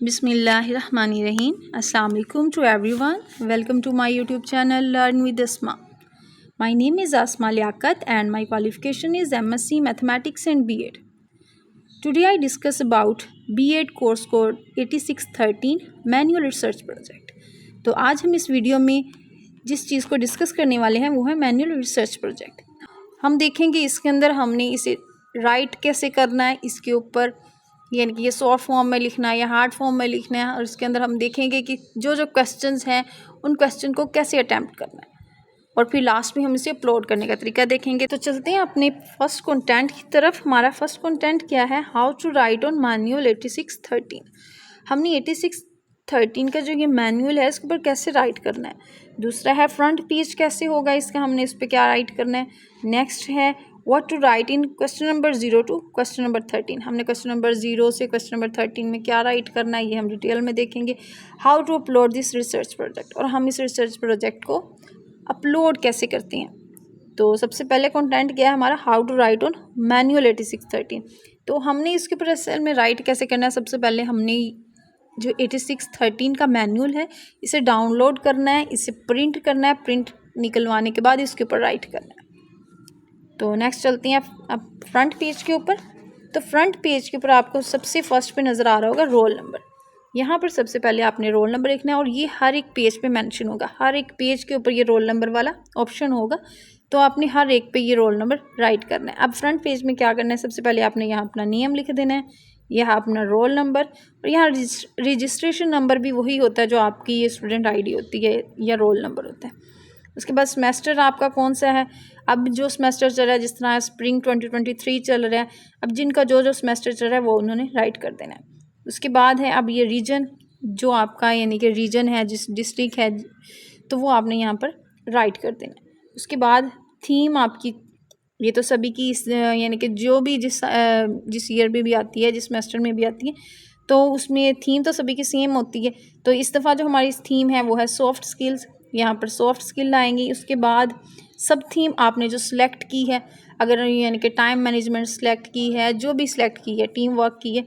Bismillahirrahmanirrahim. Assalamu alaikum to everyone. Welcome to my YouTube channel Learn with Asma. My name is Asma Liaquat and my qualification is MSc Mathematics and B.Ed. Today I discuss about B.Ed course code 8613 Manual Research Project. तो आज हम इस video में जिस चीज़ को discuss करने वाले हैं वो है मैनुअल रिसर्च प्रोजेक्ट। हम देखेंगे इसके अंदर हमने इसे राइट कैसे करना है, इसके ऊपर यानी कि ये शॉर्ट फॉर्म में लिखना है या हार्ड फॉर्म में लिखना है, और इसके अंदर हम देखेंगे कि जो जो क्वेश्चंस हैं उन क्वेश्चन को कैसे अटैम्प्ट करना है, और फिर लास्ट में हम इसे अपलोड करने का तरीका देखेंगे। तो चलते हैं अपने फर्स्ट कंटेंट की तरफ। हमारा फर्स्ट कंटेंट क्या है? How to write on manual 8613। हमने 8613 का जो ये मैनुअल है इसके ऊपर कैसे राइट करना है। दूसरा है फ्रंट पेज कैसे होगा इसका, हमने इस पर क्या राइट करना है। नेक्स्ट है what to write in question number 0 to question number 13। हमने क्वेश्चन नंबर 0 से क्वेश्चन नंबर 13 में क्या राइट करना है ये हम डिटेल में देखेंगे। How to upload this research project, और हम इस रिसर्च प्रोजेक्ट को अपलोड कैसे करते हैं। तो सबसे पहले कंटेंट क्या है हमारा? How to write on manual 8613। तो हमने इसके ऊपर असल में राइट कैसे करना है। सबसे पहले हमने जो 8613 का मैनुअल है इसे डाउनलोड करना है, इसे प्रिंट करना है, प्रिंट निकलवाने के बाद इसके ऊपर राइट करना है। तो नेक्स्ट चलते हैं अब फ्रंट पेज के ऊपर। तो फ्रंट पेज के ऊपर आपको सबसे फर्स्ट पे नज़र आ रहा होगा रोल नंबर। यहाँ पर सबसे पहले आपने रोल नंबर लिखना है और ये हर एक पेज पे मेंशन होगा। हर एक पेज के ऊपर ये रोल नंबर वाला ऑप्शन होगा, तो आपने हर एक पे ये रोल नंबर राइट करना है। अब फ्रंट पेज में क्या करना है? सबसे पहले आपने यहाँ अपना नेम लिख देना है, यहाँ अपना रोल नंबर, और यहाँ रजिस्ट्रेशन नंबर भी वही होता है जो आपकी ये स्टूडेंट आईडी होती है या रोल नंबर होता है। उसके बाद सेमेस्टर आपका कौन सा है। अब जो सेमेस्टर चल रहा है, जिस तरह स्प्रिंग 2023 चल रहा है, अब जिनका जो जो सेमेस्टर चल रहा है वो उन्होंने राइट कर देना है। उसके बाद है अब ये रीजन जो आपका यानी कि रीजन है, जिस डिस्ट्रिक्ट है, तो वो आपने यहाँ पर राइट कर देना है। उसके बाद थीम आपकी, ये तो सभी की यानी कि जो भी जिस ईयर में भी आती है, जिस सेमेस्टर में भी आती है, तो उसमें थीम तो सभी की सेम होती है। तो इस दफ़ा जो हमारी थीम है वो है सॉफ्ट स्किल्स, यहाँ पर सॉफ्ट स्किल आएंगी। उसके बाद सब थीम आपने जो सिलेक्ट की है, अगर यानी कि टाइम मैनेजमेंट सेलेक्ट की है, जो भी सिलेक्ट की है, टीम वर्क की है,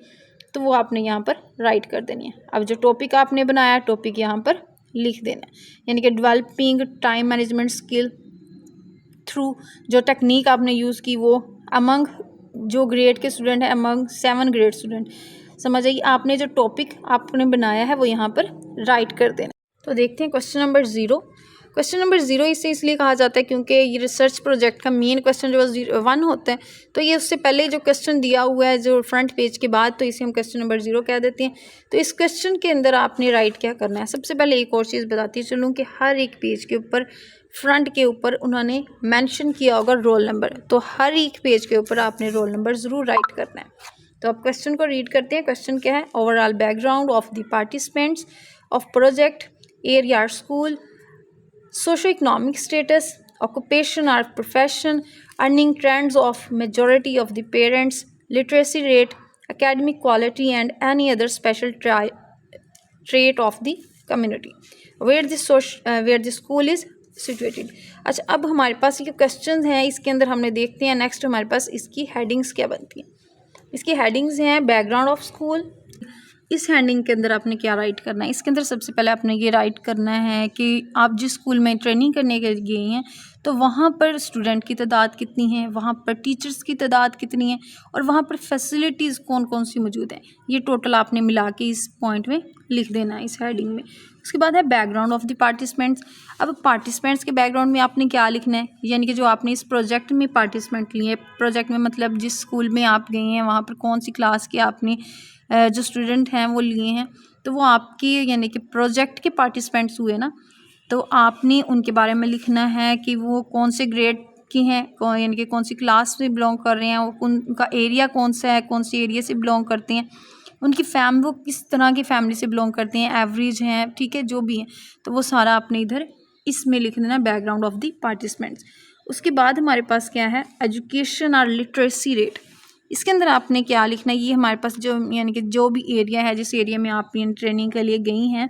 तो वो आपने यहाँ पर राइट कर देनी है। अब जो टॉपिक आपने बनाया टॉपिक यहाँ पर लिख देना है, यानी कि developing time management skill through जो टेक्निक आपने यूज़ की वो अमंग जो ग्रेड के स्टूडेंट है, अमंग 7 ग्रेड स्टूडेंट। समझ आइए, आपने जो टॉपिक आपने बनाया है वो यहाँ पर राइट कर देना। तो देखते हैं क्वेश्चन नंबर 0। क्वेश्चन नंबर 0 इसे इसलिए कहा जाता है क्योंकि ये रिसर्च प्रोजेक्ट का मेन क्वेश्चन जो 1 होता है, तो ये उससे पहले जो क्वेश्चन दिया हुआ है जो फ्रंट पेज के बाद, तो इसे हम क्वेश्चन नंबर 0 कह देते हैं। तो इस क्वेश्चन के अंदर आपने राइट क्या करना है। सबसे पहले एक और चीज़ बताती चलूँ कि हर एक पेज के ऊपर फ्रंट के ऊपर उन्होंने मेंशन किया होगा रोल नंबर, तो हर एक पेज के ऊपर आपने रोल नंबर ज़रूर राइट करना है। तो अब क्वेश्चन को रीड करते हैं। क्वेश्चन क्या है? Overall background of the participants of project air school, socio-economic status, occupation or profession, earning trends of majority of the parents, literacy rate, academic quality, and any other special trait of the community where the school is situated। अच्छा, अब हमारे पास ये question हैं, इसके अंदर हमने देखते हैं। नेक्स्ट हमारे पास इसकी हेडिंग्स क्या बनती हैं। इसकी हेडिंग्स हैं बैकग्राउंड ऑफ स्कूल। इस हेडिंग के अंदर आपने क्या राइट करना है? इसके अंदर सबसे पहले आपने ये राइट करना है कि आप जिस स्कूल में ट्रेनिंग करने के गए हैं तो वहाँ पर स्टूडेंट की तादाद कितनी है, वहाँ पर टीचर्स की तादाद कितनी है, और वहाँ पर फैसिलिटीज़ कौन कौन सी मौजूद हैं। ये टोटल आपने मिला के इस पॉइंट में लिख देना है, इस हेडिंग में। उसके बाद है बैकग्राउंड ऑफ द पार्टिसिपेंट्स। अब पार्टिसिपेंट्स के बैकग्राउंड में आपने क्या लिखना है, यानी कि जो आपने इस प्रोजेक्ट में पार्टिसिपेंट लिए, प्रोजेक्ट में मतलब जिस स्कूल में आप गए हैं वहाँ पर कौन सी क्लास के आपने जो स्टूडेंट हैं वो लिए हैं, तो वो आपकी यानी कि प्रोजेक्ट के पार्टिसिपेंट्स हुए ना, तो आपने उनके बारे में लिखना है कि वो कौन से ग्रेड की हैं, यानी कि कौन सी क्लास से बिलोंग कर रहे हैं, उनका एरिया कौन सा है, कौन सी एरिया से बिलोंग करते हैं, उनकी वो किस तरह की फैमिली से बिलोंग करते हैं, एवरेज हैं, ठीक है, जो भी हैं, तो वो सारा आपने इधर इसमें लिख देना, बैकग्राउंड ऑफ द पार्टिसिपेंट्स। उसके बाद हमारे पास क्या है? एजुकेशन और लिटरेसी रेट। इसके अंदर आपने क्या लिखना है? ये हमारे पास जो यानी कि जो भी एरिया है, जिस एरिया में आप ट्रेनिंग के लिए गई हैं,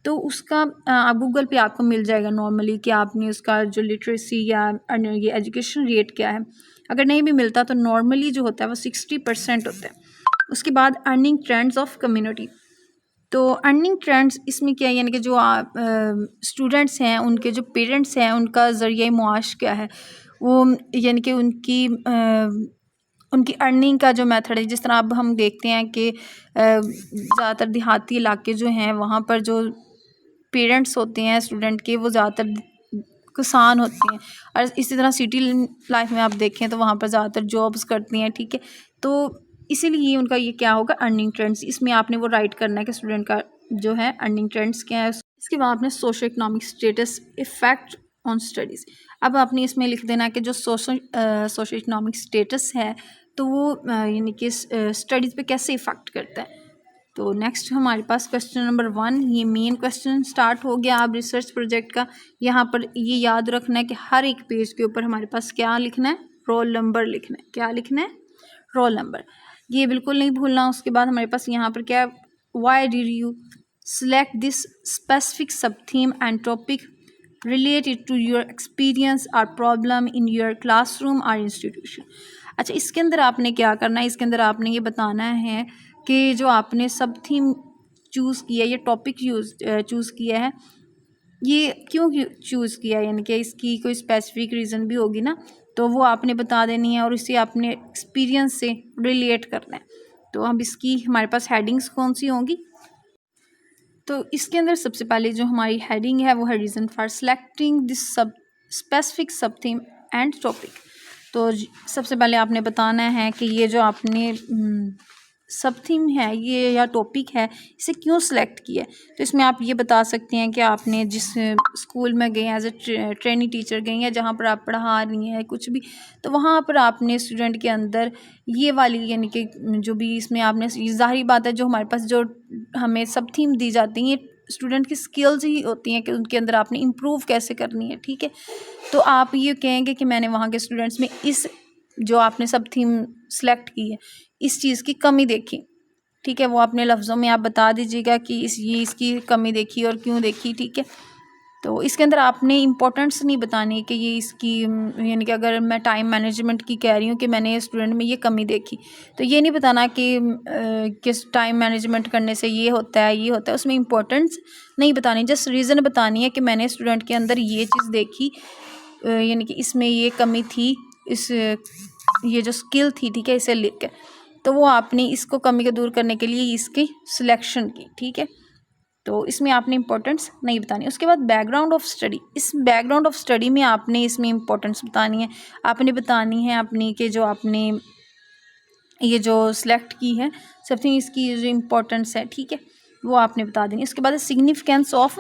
तो उसका आप गूगल पे आपको मिल जाएगा नॉर्मली कि आपने उसका जो लिटरेसी या ये एजुकेशन रेट क्या है। अगर नहीं भी मिलता तो नॉर्मली जो होता है वो 60% होता है। उसके बाद अर्निंग ट्रेंड्स ऑफ कम्युनिटी। तो अर्निंग ट्रेंड्स इसमें क्या है, यानी कि जो स्टूडेंट्स हैं उनके जो पेरेंट्स हैं उनका ज़रिया मुआश क्या है, वो यानी कि उनकी अर्निंग का जो मेथड है। जिस तरह अब हम देखते हैं कि ज़्यादातर देहाती इलाके जो हैं वहाँ पर जो पेरेंट्स होते हैं स्टूडेंट के, वो ज़्यादातर किसान होते हैं, और इसी तरह सिटी लाइफ में आप देखें तो वहाँ पर ज़्यादातर जॉब्स करती हैं, ठीक है। तो इसीलिए उनका ये क्या होगा, अर्निंग ट्रेंड्स। इसमें आपने वो राइट करना है कि स्टूडेंट का जो है अर्निंग ट्रेंड्स क्या है। इसके बाद आपने socio economic status effect on studies. अब आपने इसमें लिख देना कि जो सोशो इकनॉमिक स्टेटस है तो वो यानी कि स्टडीज़ पे कैसे इफ़ेक्ट करता है। तो नेक्स्ट हमारे पास क्वेश्चन नंबर 1, ये मेन क्वेश्चन स्टार्ट हो गया अब रिसर्च प्रोजेक्ट का। यहाँ पर ये याद रखना है कि हर एक पेज के ऊपर हमारे पास क्या लिखना है, रोल नंबर लिखना है। क्या लिखना है, रोल नंबर, ये बिल्कुल नहीं भूलना। उसके बाद हमारे पास यहाँ पर क्या है, why did you select this specific sub theme and topic related to your experience or problem in your classroom or institution। अच्छा, इसके अंदर आपने क्या करना है, इसके अंदर आपने ये बताना है कि जो आपने सब थीम चूज़ किया, ये टॉपिक चूज़ किया है, ये क्यों चूज़ किया है, यानी कि इसकी कोई स्पेसिफिक रीज़न भी होगी ना, तो वो आपने बता देनी है और इसे आपने एक्सपीरियंस से रिलेट करना है। तो अब इसकी हमारे पास हेडिंग्स कौन सी होंगी, तो इसके अंदर सबसे पहले जो हमारी हेडिंग है वो है रीज़न फॉर सेलेक्टिंग दिस सब specific sub theme and topic. तो सबसे पहले आपने बताना है कि ये जो आपने सब थीम है ये या टॉपिक है, इसे क्यों सिलेक्ट किया है। तो इसमें आप ये बता सकते हैं कि आपने जिस स्कूल में गए एज ए ट्रेनिंग टीचर गई हैं, जहाँ पर आप पढ़ा रही हैं कुछ भी, तो वहाँ पर आपने स्टूडेंट के अंदर ये वाली यानी कि जो भी इसमें आपने, ज़ाहिर बात है जो हमारे पास जो हमें सब थीम दी जाती हैं स्टूडेंट की स्किल्स ही होती हैं कि उनके अंदर आपने इम्प्रूव कैसे करनी है, ठीक है। तो आप ये कहेंगे कि मैंने वहाँ के स्टूडेंट्स में इस जो आपने सब थीम सेलेक्ट की है इस चीज़ की कमी देखी, ठीक है। वो अपने लफ्ज़ों में आप बता दीजिएगा कि इसकी कमी देखी और क्यों देखी, ठीक है। तो इसके अंदर आपने इम्पोर्टेंस नहीं बतानी कि ये इसकी यानी कि अगर मैं टाइम मैनेजमेंट की कह रही हूँ कि मैंने स्टूडेंट में ये कमी देखी, तो ये नहीं बताना कि किस टाइम मैनेजमेंट करने से ये होता है ये होता है, उसमें इम्पोर्टेंस नहीं बतानी, जस्ट रीज़न बतानी है कि मैंने स्टूडेंट के अंदर ये चीज़ देखी, यानी कि इसमें ये कमी थी, ये जो स्किल थी, ठीक है, इसे लिख के। तो वो आपने इसको कमी को दूर करने के लिए इसकी सिलेक्शन की, ठीक है। तो इसमें आपने इंपॉर्टेंस नहीं बतानी। उसके बाद बैकग्राउंड ऑफ स्टडी, इस बैकग्राउंड ऑफ स्टडी में आपने इसमें इंपॉर्टेंस बतानी है, आपने बतानी है अपनी कि जो आपने ये जो सिलेक्ट की है समथिंग, इसकी जो इम्पोर्टेंस है, ठीक है, वो आपने बता देनी। उसके बाद सिग्निफिकेंस ऑफ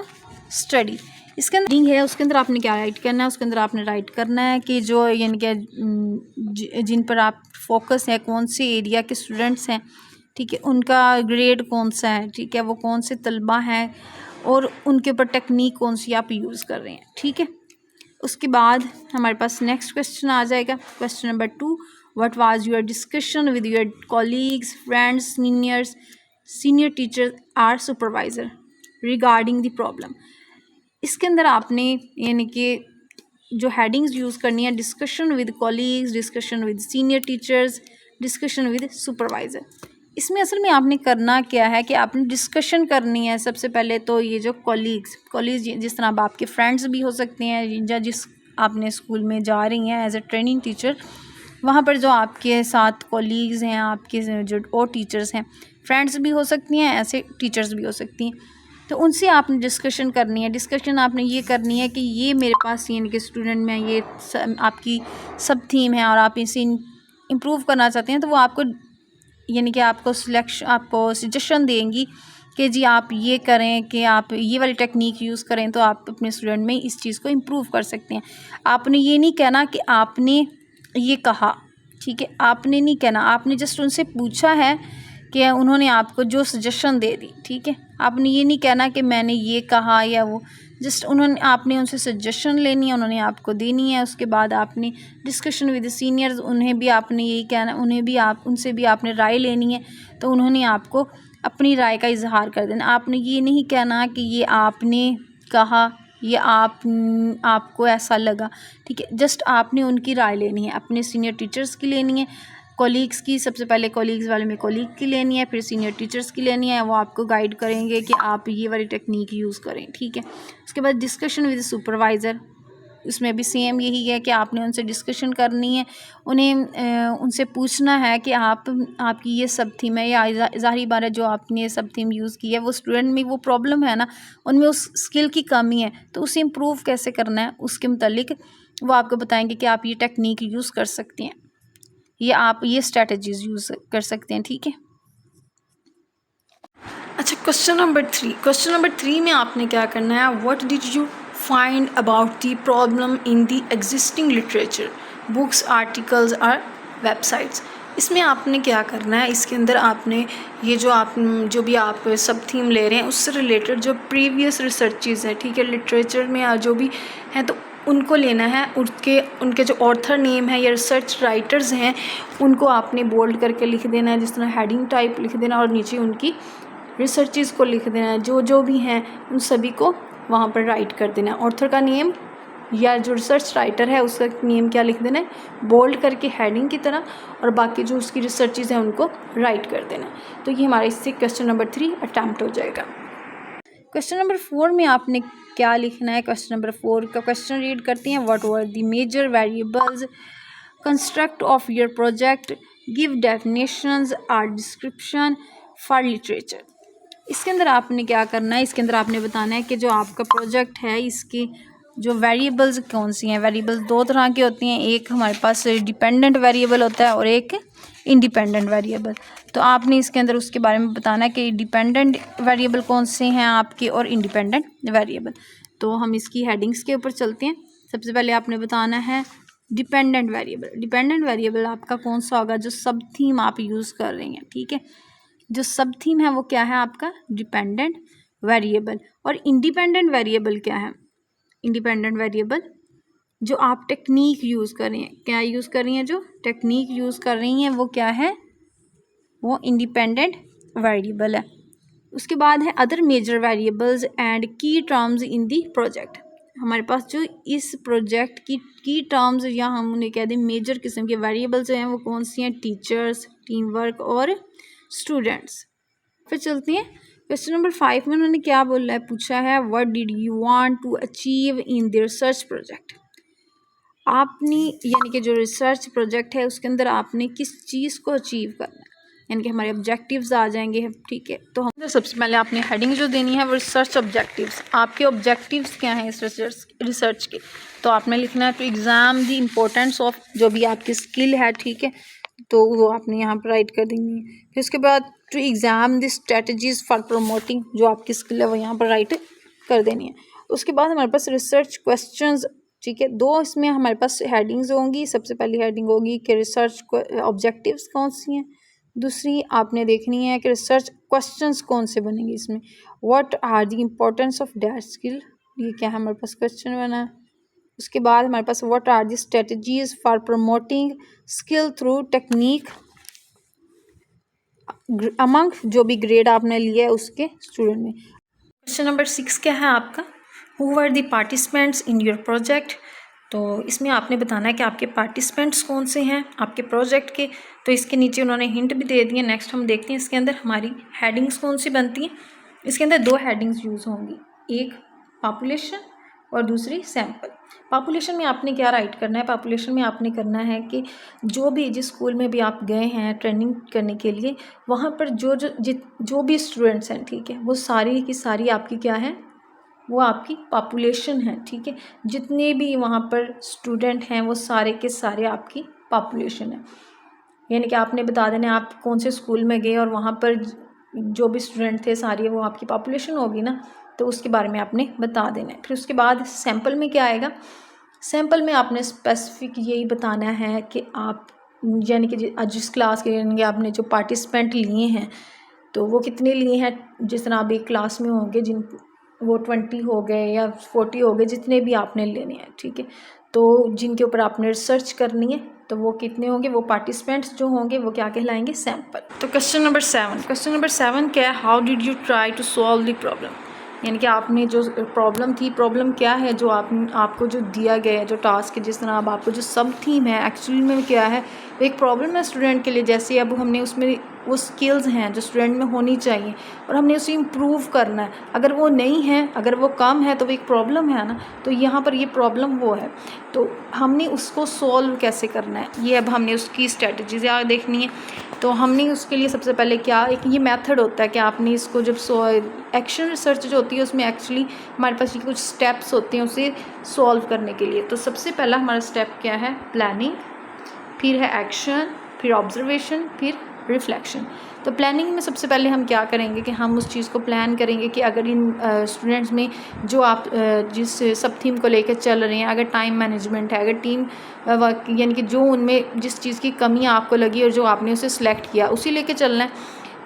स्टडी, इसके अंदर है उसके अंदर आपने क्या राइट करना है, उसके अंदर आपने राइट करना है कि जो यानी कि जिन पर आप फोकस है, कौन से एरिया के स्टूडेंट्स हैं, ठीक है, उनका ग्रेड कौन सा है, ठीक है, वो कौन से तलबा हैं और उनके ऊपर टेक्निक कौन सी आप यूज़ कर रहे हैं, ठीक है। उसके बाद हमारे पास नेक्स्ट क्वेश्चन आ जाएगा, question number 2, what was your discussion with your colleagues, friends, senior teacher or supervisor regarding the problem. इसके अंदर आपने यानी कि जो हेडिंग्स यूज़ करनी है, discussion with colleagues, discussion with senior teachers, discussion with supervisor. इसमें असल में आपने करना क्या है कि आपने डिस्कशन करनी है सबसे पहले। तो ये जो कॉलीग्स जिस तरह अब आपके फ्रेंड्स भी हो सकते हैं, या जिस आपने स्कूल में जा रही हैं एज ए ट्रेनिंग टीचर, वहाँ पर जो आपके साथ कॉलीग्स हैं, आपके जो और टीचर्स हैं, फ्रेंड्स भी हो सकती हैं, ऐसे टीचर्स भी हो सकती हैं, तो उनसे आपने डिस्कशन करनी है। डिस्कशन आपने ये करनी है कि ये मेरे पास यानी कि स्टूडेंट में ये आपकी सब थीम है और आप इसे इम्प्रूव करना चाहते हैं, तो वो आपको यानी कि आपको सजेशन देंगी कि जी आप ये करें, कि आप ये वाली टेक्निक यूज़ करें, तो आप अपने स्टूडेंट में इस चीज़ को इम्प्रूव कर सकते हैं। आपने ये नहीं कहना कि आपने ये कहा, ठीक है, आपने नहीं कहना, आपने जस्ट उनसे पूछा है कि उन्होंने आपको जो सजेशन दे दी, ठीक है। आपने ये नहीं कहना कि मैंने ये कहा या वो, जस्ट आपने उनसे सजेशन लेनी है, उन्होंने आपको देनी है। उसके बाद आपने डिस्कशन विद सीनियर्स, उन्हें भी आपने यही कहना, उनसे भी आपने राय लेनी है, तो उन्होंने आपको अपनी राय का इजहार कर देना। आपने ये नहीं कहना कि ये आपने कहा या आपको ऐसा लगा, ठीक है, जस्ट आपने उनकी राय लेनी है, अपने सीनियर टीचर्स की लेनी है, कोलीग्स की, सबसे पहले कोलीग्स वाले में कोलीग की लेनी है, फिर सीनियर टीचर्स की लेनी है, वो आपको गाइड करेंगे कि आप ये वाली टेक्निक यूज़ करें, ठीक है। उसके बाद डिस्कशन विद सुपरवाइज़र, उसमें भी सेम यही है कि आपने उनसे डिस्कशन करनी है, उन्हें उनसे पूछना है कि आपकी ये सब थीम है, या ज़ाहिर बात है जो आपने ये सब थीम यूज़ की है वो स्टूडेंट में वो प्रॉब्लम है ना, उनमें उस स्किल की कमी है, तो उसे इम्प्रूव कैसे करना है उसके मुतालिक वो आपको बताएंगे कि आप ये टेक्निक यूज़ कर सकते हैं, या आप ये स्ट्रेटजीज यूज़ कर सकते हैं, ठीक है। अच्छा, क्वेश्चन नंबर 3 में आपने क्या करना है, what did you find about the problem in the existing literature, books, articles और वेबसाइट्स। इसमें आपने क्या करना है, इसके अंदर आपने ये जो भी आप सब थीम ले रहे हैं उससे रिलेटेड जो प्रीवियस रिसर्चेज है, ठीक है, लिटरेचर में जो भी हैं तो उनको लेना है, उनके जो ऑथर नेम है या रिसर्च राइटर्स हैं उनको आपने बोल्ड करके लिख देना है, जिस तरह हेडिंग टाइप लिख देना, और नीचे उनकी रिसर्चेज को लिख देना है, जो भी हैं उन सभी को वहाँ पर राइट कर देना है। ऑथर का नेम या जो रिसर्च राइटर है उसका नेम क्या लिख देना है, बोल्ड करके हेडिंग की तरह, और बाकी जो उसकी रिसर्चेज हैं उनको राइट कर देना। तो ये हमारा इससे क्वेश्चन नंबर 3 अटैम्प्ट हो जाएगा। क्वेश्चन नंबर 4 में आपने क्या लिखना है, क्वेश्चन नंबर 4 का क्वेश्चन रीड करते हैं। What were the major variables construct of your project, give definitions और डिस्क्रिप्शन फॉर लिटरेचर। इसके अंदर आपने क्या करना है, इसके अंदर आपने बताना है कि जो आपका प्रोजेक्ट है इसकी जो वेरिएबल्स कौन सी हैं। वेरिएबल्स दो तरह की होती हैं, एक हमारे पास डिपेंडेंट वेरिएबल होता है और एक इंडिपेंडेंट वेरिएबल। तो आपने इसके अंदर उसके बारे में बताना है कि डिपेंडेंट वेरिएबल कौन से हैं आपके और इंडिपेंडेंट वेरिएबल। तो हम इसकी हेडिंग्स के ऊपर चलते हैं। सबसे पहले आपने बताना है डिपेंडेंट वेरिएबल। डिपेंडेंट वेरिएबल आपका कौन सा होगा, जो सब थीम आप यूज़ कर रही हैं, ठीक है। जो सब थीम है वो क्या है आपका डिपेंडेंट वेरिएबल। और इंडिपेंडेंट वेरिएबल क्या है, इंडिपेंडेंट वेरिएबल जो आप टेक्निक यूज़ कर रही हैं, क्या यूज़ कर रही हैं, जो टेक्निक यूज़ कर रही हैं वो क्या है, वो इंडिपेंडेंट वेरिएबल है। उसके बाद है अदर मेजर वेरिएबल्स एंड की टर्म्स इन दी प्रोजेक्ट। हमारे पास जो इस प्रोजेक्ट की टर्म्स या हम उन्हें कह दें मेजर किस्म के वेरिएबल्स हैं वो कौन सी हैं, टीचर्स, टीम वर्क और स्टूडेंट्स। फिर चलते हैं क्वेश्चन नंबर 5 में उन्होंने क्या बोला है, पूछा है what did you want to achieve in the research project. आपने यानी कि जो रिसर्च प्रोजेक्ट है उसके अंदर आपने किस चीज़ को अचीव करना है, यानी कि हमारे ऑब्जेक्टिव्स आ जाएंगे, ठीक है। तो हम सबसे पहले आपने हेडिंग जो देनी है वो रिसर्च ऑब्जेक्टिव्स। आपके ऑब्जेक्टिव्स क्या हैं इस रिसर्च के, तो आपने लिखना है to exam the importance of जो भी आपकी स्किल है, ठीक है, तो वो आपने यहाँ पर राइट कर देंगे। फिर उसके बाद to exam the strategies for promoting, जो आपकी स्किल है वो यहाँ पर राइट कर देनी है। उसके बाद हमारे पास रिसर्च क्वेश्चंस, ठीक है, दो इसमें हमारे पास हेडिंग्स होंगी। सबसे पहली हेडिंग होगी कि रिसर्च ऑब्जेक्टिव्स कौन सी हैं, दूसरी आपने देखनी है कि रिसर्च क्वेश्चंस कौन से बनेंगे इसमें, what are the importance of that skill, ये क्या है हमारे पास क्वेश्चन बना है। उसके बाद हमारे पास what are the strategies for promoting skill through technique among जो भी ग्रेड आपने लिया है उसके स्टूडेंट में। क्वेश्चन नंबर 6 क्या है आपका, who were the participants in your project. तो इसमें आपने बताना है कि आपके पार्टिसिपेंट्स कौन से हैं आपके प्रोजेक्ट के। तो इसके नीचे उन्होंने हिंट भी दे दिए। नेक्स्ट हम देखते हैं इसके अंदर हमारी हेडिंग्स कौन सी बनती हैं। इसके अंदर दो हेडिंग्स यूज़ होंगी, एक पॉपुलेशन और दूसरी सैम्पल। पॉपुलेशन में आपने क्या राइट करना है, पॉपुलेशन में आपने करना है कि जो भी जिस स्कूल में भी आप गए हैं ट्रेनिंग करने के लिए, वहाँ पर जो भी स्टूडेंट्स हैं, ठीक है, वो सारी की सारी आपकी क्या है, वो आपकी पॉपुलेशन है, ठीक है। जितने भी वहाँ पर स्टूडेंट हैं वो सारे के सारे आपकी पॉपुलेशन है। यानी कि आपने बता देना आप कौन से स्कूल में गए और वहाँ पर जो भी स्टूडेंट थे सारे वो आपकी पॉपुलेशन होगी ना, तो उसके बारे में आपने बता देना है। फिर उसके बाद सैम्पल में क्या आएगा, सैम्पल में आपने स्पेसिफिक यही बताना है कि आप यानी कि जिस क्लास के यानी कि आपने जो पार्टिसिपेंट लिए हैं तो वो कितने लिए हैं। जिस तरह आप एक क्लास में होंगे जिन वो 20 हो गए या 40 हो गए, जितने भी आपने लेने हैं, ठीक है, तो जिनके ऊपर आपने रिसर्च करनी है तो वो कितने होंगे, वो पार्टिसिपेंट्स जो होंगे वो क्या कहलाएंगे, सैम्पल। तो क्वेश्चन नंबर 7 क्या है, how did you try to solve the problem. यानी कि आपने जो प्रॉब्लम क्या है, जो आपको जो दिया गया है, जो टास्क है, जिस तरह अब आपको जो सब थीम है एक्चुअली में क्या है, एक प्रॉब्लम है स्टूडेंट के लिए। जैसे अब हमने उसमें वो स्किल्स हैं जो स्टूडेंट में होनी चाहिए और हमने उसे इम्प्रूव करना है। अगर वो नहीं है, अगर वो कम है, तो वो एक प्रॉब्लम है ना। तो यहाँ पर ये प्रॉब्लम वो है, तो हमने उसको सॉल्व कैसे करना है, ये अब हमने उसकी स्ट्रेटजीज याद देखनी है। तो हमने उसके लिए सबसे पहले क्या, एक ये मेथड होता है कि आपने इसको जब एक्शन रिसर्च जो होती है उसमें एक्चुअली हमारे पास कुछ स्टेप्स होते हैं उसे सॉल्व करने के लिए। तो सबसे पहला हमारा स्टेप क्या है, प्लानिंग, फिर है एक्शन, फिर ऑब्जर्वेशन, फिर रिफ्लेक्शन। तो प्लानिंग में सबसे पहले हम क्या करेंगे कि हम उस चीज़ को प्लान करेंगे कि अगर इन स्टूडेंट्स में जो आप जिस सब थीम को लेकर चल रहे हैं, अगर टाइम मैनेजमेंट है, अगर टीम वर्क, यानी कि जो उनमें जिस चीज़ की कमी आपको लगी और जो आपने उसे सिलेक्ट किया उसी लेके चलना है,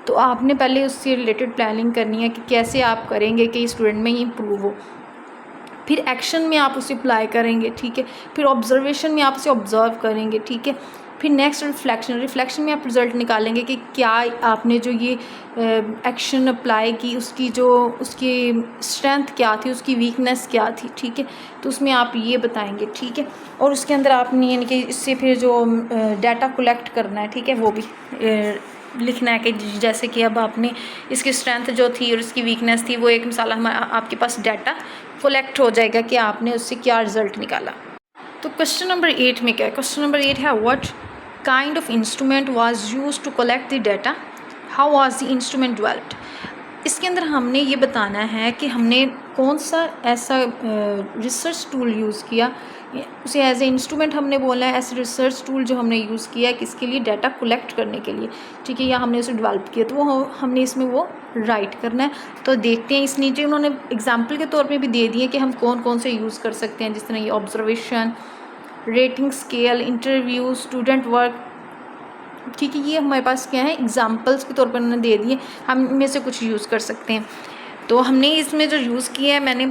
तो आपने पहले उससे रिलेटेड प्लानिंग करनी है कि कैसे आप करेंगे कि स्टूडेंट में इम्प्रूव हो। फिर एक्शन में आप उसे अप्लाई करेंगे, ठीक है। फिर ऑब्जर्वेशन में आप उसे ऑब्जर्व करेंगे, ठीक है। फिर नेक्स्ट रिफ्लेक्शन में आप रिज़ल्ट निकालेंगे कि क्या आपने जो ये एक्शन अप्लाई की उसकी स्ट्रेंथ क्या थी, उसकी वीकनेस क्या थी, ठीक है। तो उसमें आप ये बताएंगे, ठीक है। और उसके अंदर आपने यानी कि इससे फिर जो डाटा कलेक्ट करना है, ठीक है, वो भी लिखना है कि जैसे कि अब आपने इसकी स्ट्रेंथ जो थी और इसकी वीकनेस थी, वो एक मिसाल आपके पास डाटा कलेक्ट हो जाएगा कि आपने उससे क्या रिज़ल्ट निकाला। तो क्वेश्चन नंबर 8 में क्या है, क्वेश्चन नंबर 8 है what kind of instrument was used to collect the data, how was the instrument developed. इसके अंदर हमने ये बताना है कि हमने कौन सा ऐसा रिसर्च टूल यूज़ किया, उसे एज ए इंस्ट्रूमेंट हमने बोला है, ऐसे रिसर्च टूल जो हमने यूज़ किया किसके लिए, डाटा कलेक्ट करने के लिए, ठीक है, या हमने उसे डेवलप किया, तो वो हमने इसमें वो राइट करना है। तो देखते हैं, इस नीचे उन्होंने एग्जाम्पल के तौर पे भी दे दिए कि हम कौन कौन से यूज़ कर सकते हैं, जिस तरह ये observation, rating scale, interview, student work, ठीक है। ये हमारे पास क्या है, एग्जाम्पल्स के तौर पर उन्होंने दे दिए, हम इनमें से कुछ यूज़ कर सकते हैं। तो हमने इसमें जो यूज़ किया है, मैंने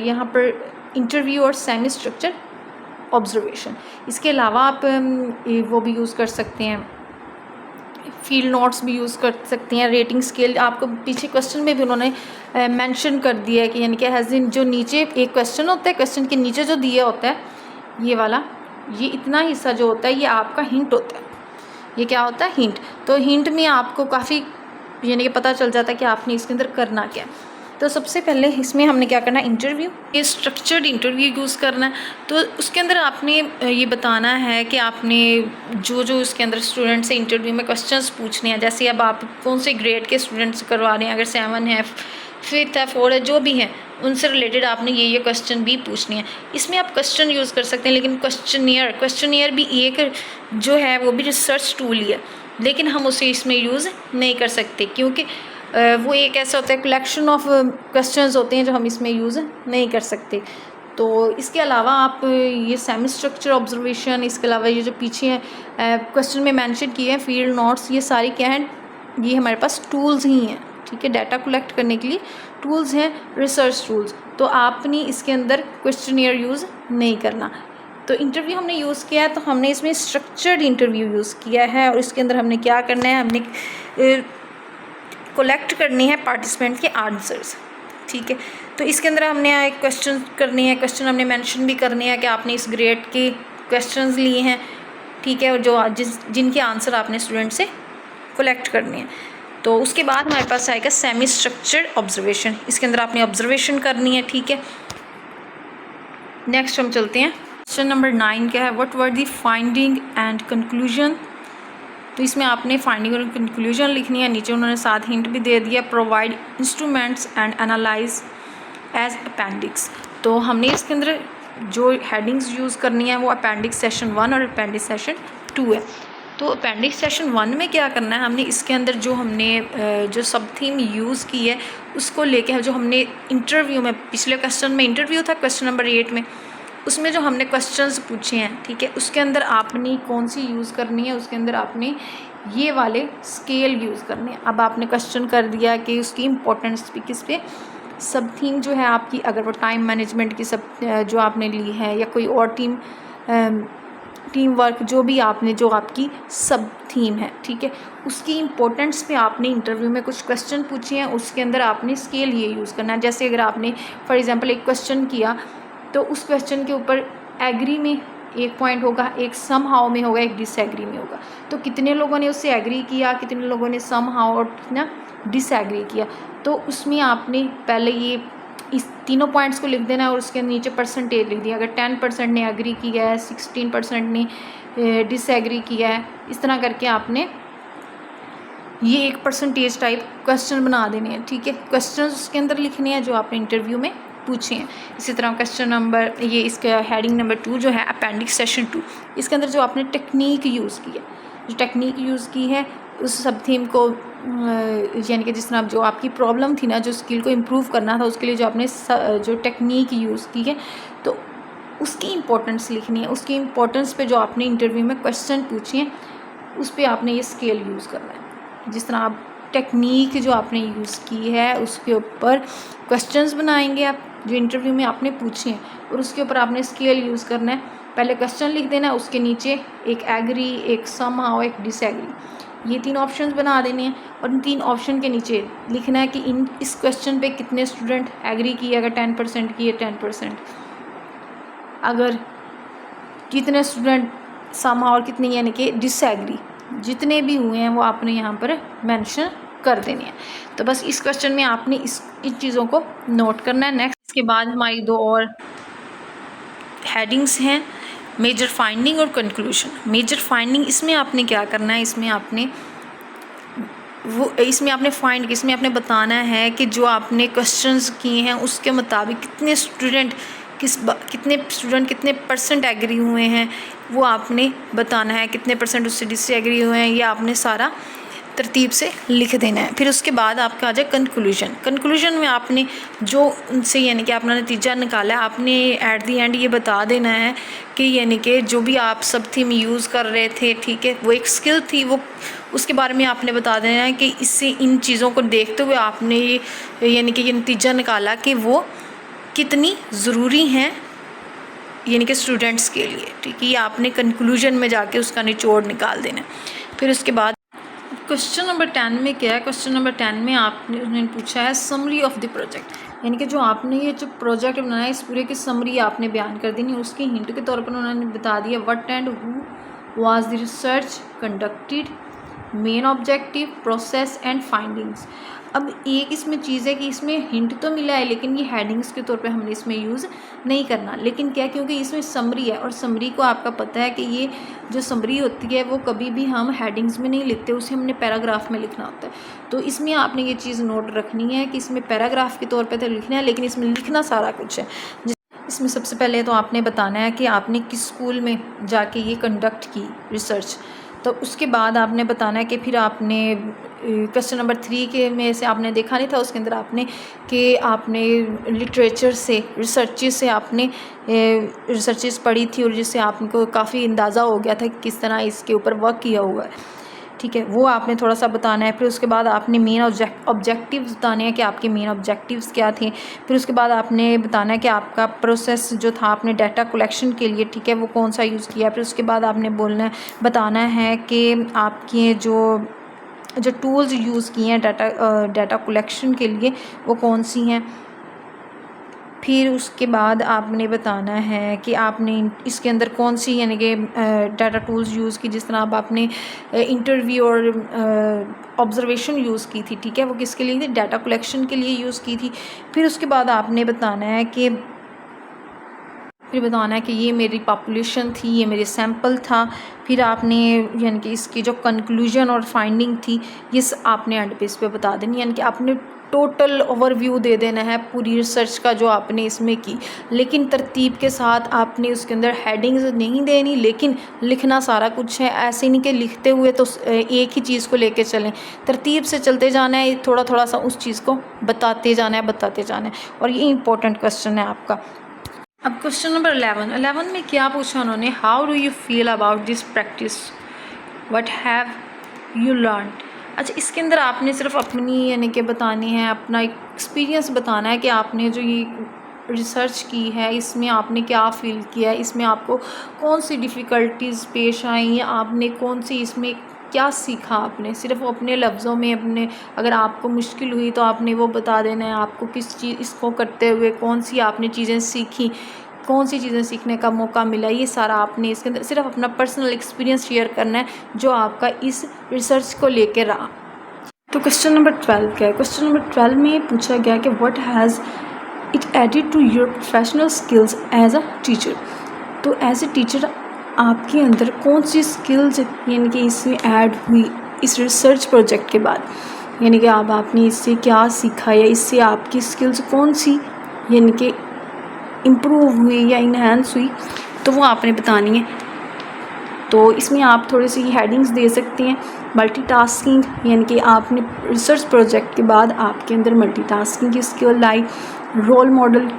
यहाँ पर इंटरव्यू और सेमी स्ट्रक्चर ऑब्जर्वेशन, इसके अलावा आप वो भी यूज़ कर सकते हैं, फील्ड नोट्स भी यूज़ कर सकते हैं, रेटिंग स्केल आपको पीछे क्वेश्चन में भी उन्होंने मेंशन कर दिया है कि यानी कि हैज़ इन जो नीचे एक क्वेश्चन होता है, क्वेश्चन के नीचे जो दिया होता है ये वाला, ये इतना हिस्सा जो होता है ये आपका हिंट होता है। ये क्या होता है, हिंट। तो हिंट में आपको काफ़ी यानी कि पता चल जाता है कि आपने इसके अंदर करना क्या है। तो सबसे पहले इसमें हमने क्या करना है, इंटरव्यू, ये स्ट्रक्चर्ड इंटरव्यू यूज़ करना है। तो उसके अंदर आपने ये बताना है कि आपने जो उसके अंदर स्टूडेंट से इंटरव्यू में क्वेश्चंस पूछने हैं, जैसे अब आप कौन से ग्रेड के स्टूडेंट्स करवा रहे हैं, अगर 7 है, 5th है, 4 है, जो भी है, उनसे रिलेटेड आपने ये क्वेश्चन भी पूछनी है। इसमें आप क्वेश्चन यूज़ कर सकते हैं, लेकिन क्वेश्चनियर भी एक जो है वो भी रिसर्च टूल ही है, लेकिन हम उसे इसमें यूज़ नहीं कर सकते क्योंकि वो एक ऐसा होता है, कलेक्शन ऑफ क्वेश्चंस होते हैं जो हम इसमें यूज़ नहीं कर सकते। तो इसके अलावा आप ये सेमी स्ट्रक्चर ऑब्जर्वेशन, इसके अलावा ये जो पीछे है क्वेश्चन में मेंशन किए हैं, फील्ड नोट्स, ये सारी क्या हैं, ये हमारे पास टूल्स ही हैं, ठीक है। डाटा कलेक्ट करने के लिए टूल्स हैं, रिसर्च टूल्स। तो आपने इसके अंदर क्वेश्चनियर यूज़ नहीं करना। तो इंटरव्यू हमने यूज़ किया है, तो हमने इसमें स्ट्रक्चर्ड इंटरव्यू यूज़ किया है और इसके अंदर हमने क्या करना है, हमने कलेक्ट करनी है पार्टिसिपेंट के आंसर्स, ठीक है। तो इसके अंदर हमने एक क्वेश्चन करनी है, क्वेश्चन हमने मेंशन भी करने हैं कि आपने इस ग्रेड के क्वेश्चंस लिए हैं, ठीक है, और जिनके आंसर आपने स्टूडेंट से कलेक्ट करने हैं। तो उसके बाद हमारे पास आएगा सेमी स्ट्रक्चर्ड ऑब्जर्वेशन, इसके अंदर आपने ऑब्जर्वेशन करनी है, ठीक है। नेक्स्ट हम चलते हैं, क्वेश्चन नंबर 9 क्या है, what were the finding and conclusion. तो इसमें आपने फाइंडिंग और कंक्लूजन लिखनी है, नीचे उन्होंने साथ हिंट भी दे दिया, provide instruments and analyse as appendix. तो हमने इसके अंदर जो हेडिंग्स यूज़ करनी है वो अपेंडिक्स सेशन 1 और अपेंडिक्स सेशन 2 है। तो अपेंडिक्स सेशन 1 में क्या करना है, हमने इसके अंदर जो हमने जो सब थीम यूज़ की है उसको लेके जो हमने इंटरव्यू में, पिछले क्वेश्चन में इंटरव्यू था क्वेश्चन नंबर 8 में, उसमें जो हमने क्वेश्चंस पूछे हैं, ठीक है, उसके अंदर आपने कौन सी यूज़ करनी है, उसके अंदर आपने ये वाले स्केल यूज़ करने हैं। अब आपने क्वेश्चन कर दिया कि उसकी इम्पोर्टेंस भी किस पे, सब थीम जो है आपकी, अगर वो टाइम मैनेजमेंट की सब जो आपने ली है या कोई और थीम टीम वर्क, जो भी आपने, जो आपकी सब थीम है, ठीक है, उसकी इम्पोर्टेंस पे आपने इंटरव्यू में कुछ क्वेश्चन पूछे हैं, उसके अंदर आपने स्केल ये यूज़ करना है। जैसे अगर आपने फॉर एग्जांपल एक क्वेश्चन किया तो उस क्वेश्चन के ऊपर एग्री में एक पॉइंट होगा, एक सम हाउ में होगा, एक डिसएग्री में होगा। तो कितने लोगों ने उससे एग्री किया, कितने लोगों ने सम हाउ और कितना डिसएग्री किया, तो उसमें आपने पहले ये इस तीनों पॉइंट्स को लिख देना है और उसके नीचे परसेंटेज लिख दिया। अगर 10% ने एग्री किया है, 16% ने डिसएग्री किया है, इस तरह करके आपने ये एक परसेंटेज टाइप क्वेश्चन बना देने हैं, ठीक है। क्वेश्चन उसके अंदर लिखने हैं जो आपने इंटरव्यू में पूछे हैं। इसी तरह क्वेश्चन नंबर, ये इसका हेडिंग नंबर 2 जो है अपेंडिक्स सेशन 2, इसके अंदर जो आपने टेक्निक यूज़ की है, जो टेक्निक यूज़ की है उस सब थीम को, यानी कि जिस तरह जो आपकी प्रॉब्लम थी ना, जो स्किल को इम्प्रूव करना था, उसके लिए जो आपने जो टेक्निक यूज़ की है, तो उसकी इम्पोर्टेंस लिखनी है। उसकी इम्पोर्टेंस पे जो आपने इंटरव्यू में क्वेश्चन पूछे हैं उस पर आपने ये स्केल यूज़ करना है। जिस तरह आप टेक्निक जो आपने यूज़ की है उसके ऊपर क्वेश्चंस बनाएंगे आप, जो इंटरव्यू में आपने पूछे हैं, और उसके ऊपर आपने स्केल यूज़ करना है। पहले क्वेश्चन लिख देना है, उसके नीचे एक एग्री, एक सम हाउ, एक डिसएग्री, ये 3 ऑप्शंस बना देने हैं। और इन 3 ऑप्शन के नीचे लिखना है कि इस क्वेश्चन पे कितने स्टूडेंट एग्री किए। अगर 10% किए 10%, अगर कितने स्टूडेंट सम हाउ और कितने यानी कि डिसएग्री, जितने भी हुए हैं वो आपने यहाँ पर मेंशन कर देने हैं। तो बस इस क्वेश्चन में आपने इन चीज़ों को नोट करना है। नेक्स्ट, इसके बाद हमारी 2 और हेडिंग्स हैं, मेजर फाइंडिंग और कंक्लूजन। मेजर फाइंडिंग, इसमें आपने क्या करना है, इसमें आपने बताना है कि जो आपने क्वेश्चंस किए हैं उसके मुताबिक कितने स्टूडेंट कितने परसेंट एग्री हुए हैं, वो आपने बताना है। कितने परसेंट उससे डिसएग्री हुए हैं, ये आपने सारा तरतीब से लिख देना है। फिर उसके बाद आपका आ जाए कंक्लूजन। कंक्लूजन में आपने जो उनसे यानी कि अपना नतीजा निकाला है, आपने एट दी एंड ये बता देना है कि यानी कि जो भी आप सब थीम यूज़ कर रहे थे, ठीक है, वो एक स्किल थी, वो उसके बारे में आपने बता देना है कि इससे इन चीज़ों को देखते हुए आपने ये यानी कि ये नतीजा निकाला कि वो कितनी ज़रूरी हैं यानी कि स्टूडेंट्स के लिए, ठीक है। ये आपने कंक्लूजन में जाके उसका निचोड़ निकाल देना है। फिर उसके बाद क्वेश्चन नंबर 10 में क्या है, क्वेश्चन नंबर 10 में उन्होंने पूछा है समरी ऑफ द प्रोजेक्ट, यानी कि जो आपने ये जो प्रोजेक्ट बनाया है इस पूरे की समरी आपने बयान कर देनी है। उसके हिंट के तौर पर उन्होंने बता दिया what and who was the research conducted, main objective, process and findings. अब एक इसमें चीज़ है कि इसमें हिंट तो मिला है लेकिन ये हेडिंग्स के तौर पे हमने इसमें यूज़ नहीं करना। लेकिन क्या, क्योंकि इसमें समरी है और समरी को आपका पता है कि ये जो समरी होती है वो कभी भी हम हेडिंग्स में नहीं लिखते, उसे हमने पैराग्राफ में लिखना होता है। तो इसमें आपने ये चीज़ नोट रखनी है कि इसमें पैराग्राफ के तौर पर तो लिखना है लेकिन इसमें लिखना सारा कुछ है। इसमें सबसे पहले तो आपने बताना है कि आपने किस स्कूल में जाके ये कंडक्ट की रिसर्च। तो उसके बाद आपने बताना है कि फिर आपने क्वेश्चन नंबर 3 के में से आपने देखा नहीं था, उसके अंदर आपने लिटरेचर से, रिसर्चेस से आपने रिसर्चेस पढ़ी थी और जिससे आपको काफ़ी अंदाज़ा हो गया था कि किस तरह इसके ऊपर वर्क किया हुआ है, ठीक है, वो आपने थोड़ा सा बताना है। फिर उसके बाद आपने मेन ऑब्जेक्टिव्स बताने हैं कि आपके मेन ऑब्जेक्टिव्स क्या थे। फिर उसके बाद आपने बताना है कि आपका प्रोसेस जो था आपने डाटा कलेक्शन के लिए, ठीक है, वो कौन सा यूज़ किया। फिर उसके बाद आपने बताना है कि आपके जो टूल्स यूज़ किए हैं डाटा कलेक्शन के लिए वो कौन सी हैं। फिर उसके बाद आपने बताना है कि आपने इसके अंदर कौन सी यानी कि डाटा टूल्स यूज़ की, जिस तरह अब आपने इंटरव्यू और ऑब्जर्वेशन यूज़ की थी, ठीक है, वो किसके लिए थी, डाटा कलेक्शन के लिए यूज़ की थी। फिर उसके बाद आपने बताना है कि ये मेरी पॉपुलेशन थी, ये मेरे सैंपल था। फिर आपने यानी कि इसकी जो कंक्लूजन और फाइंडिंग थी ये आपने एंड पे इस पे बता देनी, यानी कि आपने टोटल ओवरव्यू दे देना है पूरी रिसर्च का जो आपने इसमें की। लेकिन तरतीब के साथ आपने उसके अंदर हेडिंग्स नहीं देनी, लेकिन लिखना सारा कुछ है। ऐसे नहीं कि लिखते हुए तो एक ही चीज़ को लेके चलें, तरतीब से चलते जाना है, थोड़ा थोड़ा सा उस चीज़ को बताते जाना है। और ये इंपॉर्टेंट क्वेश्चन है आपका। अब क्वेश्चन नंबर 11 में क्या पूछा उन्होंने, how do you feel about this practice, what have you learn. अच्छा, इसके अंदर आपने सिर्फ अपनी यानी कि बतानी है, अपना एक्सपीरियंस बताना है कि आपने जो ये रिसर्च की है, इसमें आपने क्या फ़ील किया है, इसमें आपको कौन सी डिफ़िकल्टीज़ पेश आई या आपने कौन सी इसमें क्या सीखा आपने, सिर्फ अपने लफ्ज़ों में अपने, अगर आपको मुश्किल हुई तो आपने वो बता देना है, आपको किस चीज़ इसको करते हुए कौन सी आपने चीज़ें सीखी, कौन सी चीज़ें सीखने का मौका मिला, ये सारा आपने इसके अंदर सिर्फ अपना पर्सनल एक्सपीरियंस शेयर करना है जो आपका इस रिसर्च को लेकर रहा। तो क्वेश्चन नंबर 12 क्या है? क्वेश्चन नंबर 12 में पूछा गया कि what has it added to your professional skills as a teacher. तो एज ए टीचर आपके अंदर कौन सी स्किल्स यानी कि इसमें ऐड हुई इस रिसर्च प्रोजेक्ट के बाद, यानी कि आपने इससे क्या सीखा या इससे आपकी स्किल्स कौन सी यानी कि इम्प्रूव हुई या इन्हेंस हुई, तो वो आपने बतानी है। तो इसमें आप थोड़ी सी हेडिंग्स दे सकते हैं। मल्टीटास्किंग, यानी कि आपने रिसर्च प्रोजेक्ट के बाद आपके अंदर मल्टीटास्किंग की स्किल लाई। Role model,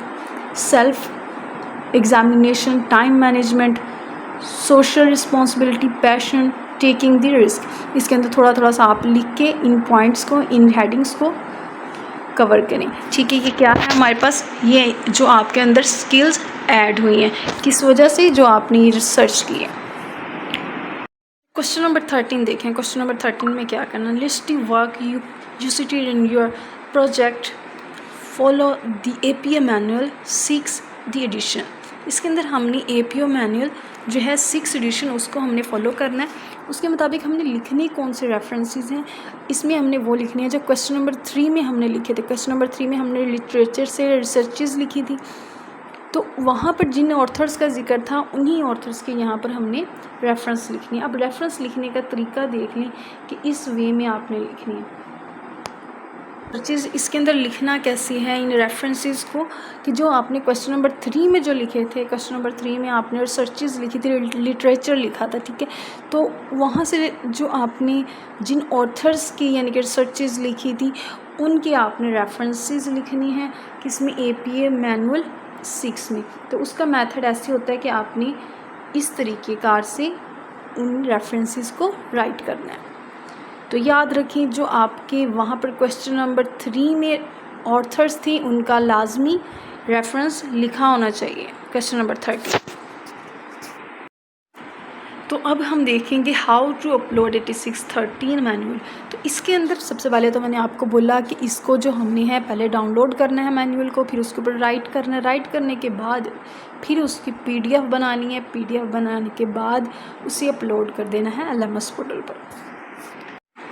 self examination, time management, social responsibility, passion, taking the risk. इसके अंदर थोड़ा थोड़ा सा आप लिख के इन पॉइंट्स को, इन हेडिंग्स को कवर करें। ठीक है, ये क्या है हमारे पास, ये जो आपके अंदर स्किल्स ऐड हुई हैं किस वजह से, जो आपने ये रिसर्च की है। क्वेश्चन नंबर 13 देखें। क्वेश्चन नंबर 13 में क्या करना, list the work you cited in your project, follow the APA manual 6 the edition. इसके अंदर हमने APA मैनुअल जो है 6 एडिशन उसको हमने फॉलो करना है। उसके मुताबिक हमने लिखने कौन से रेफरेंसेस हैं, इसमें हमने वो लिखने हैं जो क्वेश्चन नंबर 3 में हमने लिखे थे। क्वेश्चन नंबर 3 में हमने लिटरेचर से रिसर्चेस लिखी थी, तो वहाँ पर जिन ऑथर्स का जिक्र था उन्हीं ऑथर्स के यहाँ पर हमने रेफरेंस लिखनी है। अब रेफरेंस लिखने का तरीका देख लें कि इस वे में आपने लिखनी है। चीज़ इसके अंदर लिखना कैसी है इन रेफरेंसेस को, कि जो आपने क्वेश्चन नंबर 3 में जो लिखे थे, क्वेश्चन नंबर 3 में आपने रिसर्चेस लिखी थी, लिटरेचर लिखा था, ठीक है, तो वहाँ से जो आपने जिन ऑथर्स की यानी कि रिसर्चेस लिखी थी उनके आपने रेफरेंसेस लिखनी है किसमें, APA मैनुअल 6 में। तो उसका मेथड ऐसे होता है कि आपने इस तरीके कार से उन रेफरेंसेस को राइट करना है। तो याद रखें जो आपके वहाँ पर क्वेश्चन नंबर 3 में ऑथर्स थे उनका लाजमी रेफरेंस लिखा होना चाहिए, क्वेश्चन नंबर 30। तो अब हम देखेंगे हाउ टू अपलोड 8613 मैनुअल। तो इसके अंदर सबसे पहले तो मैंने आपको बोला कि इसको जो हमने है पहले डाउनलोड करना है मैनुअल को, फिर उसके ऊपर राइट करना है, राइट करने के बाद फिर उसकी PDF बनानी है, PDF बनाने के बाद उसे अपलोड कर देना है LMS पोर्टल पर।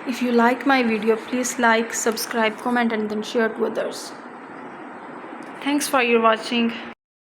If you like my video, please like, subscribe, comment and then share to others. Thanks for your watching.